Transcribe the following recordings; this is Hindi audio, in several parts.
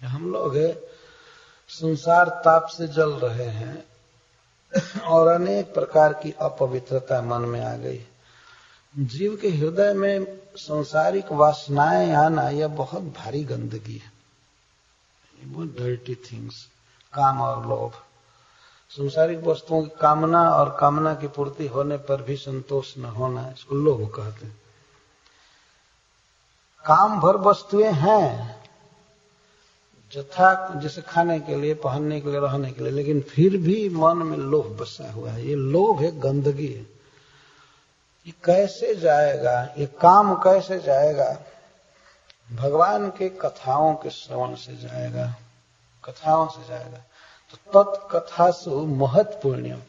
हम लोग संसार ताप से जल रहे हैं और अनेक प्रकार की अपवित्रता मन में आ गई। जीव के हृदय में सांसारिक वासनाएं आना यह बहुत भारी गंदगी है, बहुत डर्टी थिंग्स। काम और लोभ, सांसारिक वस्तुओं की कामना और कामना की पूर्ति होने पर भी संतोष न होना, इसको लोभ कहते हैं। काम भर वस्तुएं हैं जथा, जैसे खाने के लिए, पहनने के लिए, रहने के लिए, लेकिन फिर भी मन में लोभ बसा हुआ है। ये लोभ है, गंदगी है। ये कैसे जाएगा, ये काम कैसे जाएगा? भगवान के कथाओं के श्रवण से जाएगा, कथाओं से जाएगा। तो तत्कथासु महत् पुण्यम,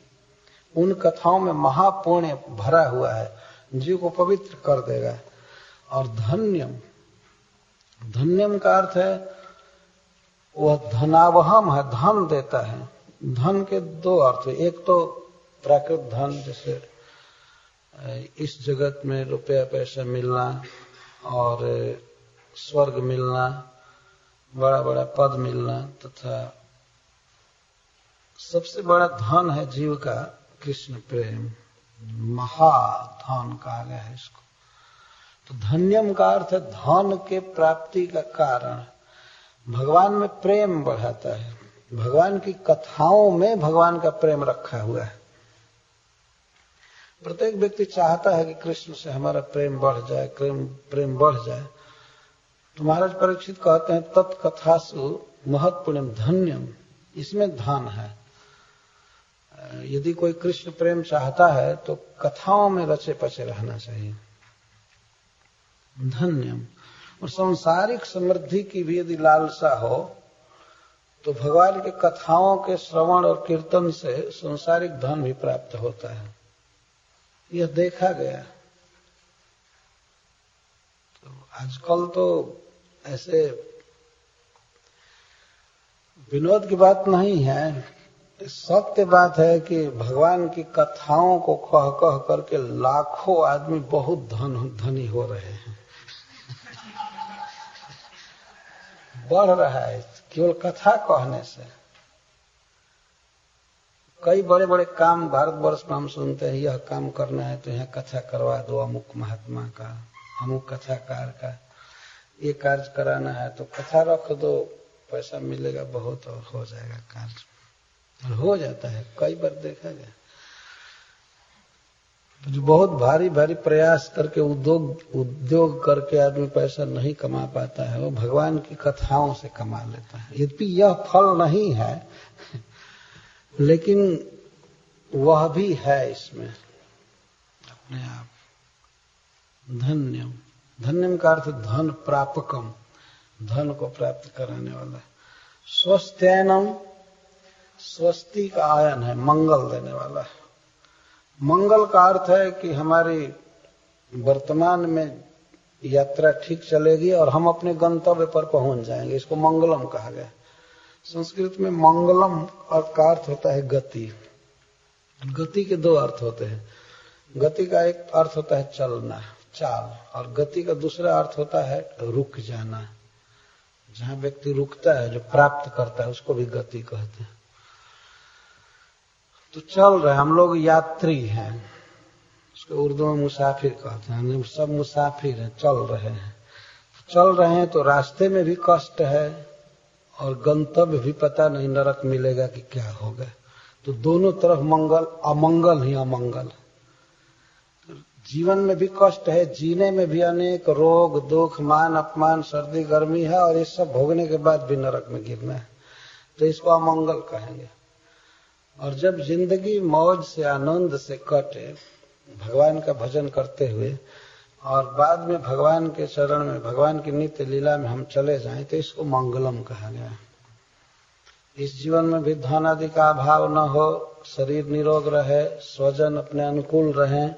उन कथाओं में महापुण्य भरा हुआ है, जीव को पवित्र कर देगा। और धन्यम, धन्यम का अर्थ है वह धनावहम है, धन देता है। धन के दो अर्थ, एक तो प्राकृत धन, जैसे इस जगत में रुपया पैसा मिलना और स्वर्ग मिलना, बड़ा बड़ा पद मिलना, तथा सबसे बड़ा धन है जीव का कृष्ण प्रेम, महाधन कहा गया है इसको। तो धन्यम का अर्थ है धन के प्राप्ति का कारण। भगवान में प्रेम बढ़ाता है, भगवान की कथाओं में भगवान का प्रेम रखा हुआ है। प्रत्येक व्यक्ति चाहता है कि कृष्ण से हमारा प्रेम बढ़ जाए, प्रेम बढ़ जाए। तो महाराज परीक्षित कहते हैं तत्कथासु महत् पुण्यम धन्यम, इसमें धन है। यदि कोई कृष्ण प्रेम चाहता है तो कथाओं में रचे पचे रहना चाहिए। धन्यम। और सांसारिक समृद्धि की भी यदि लालसा हो तो भगवान के कथाओं के श्रवण और कीर्तन से सांसारिक धन भी प्राप्त होता है, यह देखा गया। तो आजकल तो ऐसे विनोद की बात नहीं है, सत्य बात है कि भगवान की कथाओं को कह कह करके लाखों आदमी बहुत धनी हो रहे हैं, बढ़ रहा है केवल कथा कहने से। कई बड़े बड़े काम भारतवर्ष में हम सुनते हैं, यह काम करना है तो यहाँ कथा करवा दो अमुक महात्मा का, अमुक कथाकार का, ये कार्य कराना है तो कथा रख दो, पैसा मिलेगा बहुत और हो जाएगा कार्य। और हो जाता है, कई बार देखा गया। जो बहुत भारी भारी प्रयास करके उद्योग करके आदमी पैसा नहीं कमा पाता है, वो भगवान की कथाओं से कमा लेता है। यद्यपि यह फल नहीं है लेकिन वह भी है इसमें अपने आप। धन्यम, धन्यम का अर्थ धन प्रापकम, धन को प्राप्त कराने वाला। स्वस्त्ययनम, स्वस्ति का आयन है, मंगल देने वाला है। मंगल का अर्थ है कि हमारी वर्तमान में यात्रा ठीक चलेगी और हम अपने गंतव्य पर पहुंच जाएंगे, इसको मंगलम कहा गया। संस्कृत में मंगलम का अर्थ होता है गति। गति के दो अर्थ होते हैं। गति का एक अर्थ होता है चलना, चाल, और गति का दूसरा अर्थ होता है रुक जाना। जहां व्यक्ति रुकता है, जो प्राप्त करता है, उसको भी गति कहते हैं। तो चल रहे, हम लोग यात्री हैं, उसको उर्दू में मुसाफिर कहते हैं। हम सब मुसाफिर हैं, चल रहे हैं। चल रहे हैं तो रास्ते में भी कष्ट है और गंतव्य भी पता नहीं, नरक मिलेगा कि क्या होगा। तो दोनों तरफ मंगल, अमंगल ही अमंगल। जीवन में भी कष्ट है, जीने में भी अनेक रोग दुख मान अपमान सर्दी गर्मी है, और ये सब भोगने के बाद भी नरक में गिरना है, तो इसको अमंगल कहेंगे। और जब जिंदगी मौज से आनंद से कटे भगवान का भजन करते हुए, और बाद में भगवान के चरण में, भगवान की नित्य लीला में हम चले जाएं, तो इसको मंगलम कहा गया। इस जीवन में भी धन आदि का अभाव न हो, शरीर निरोग रहे, स्वजन अपने अनुकूल रहें,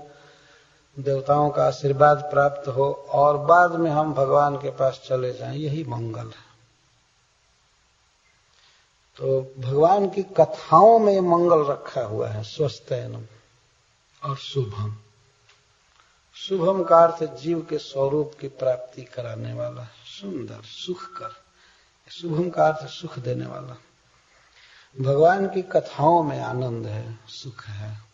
देवताओं का आशीर्वाद प्राप्त हो, और बाद में हम भगवान के पास चले जाएं, यही मंगल है। तो भगवान की कथाओं में मंगल रखा हुआ है, स्वस्थयनम। और शुभम, शुभम का अर्थ जीव के स्वरूप की प्राप्ति कराने वाला, सुंदर सुखकर। शुभम का अर्थ सुख देने वाला। भगवान की कथाओं में आनंद है, सुख है।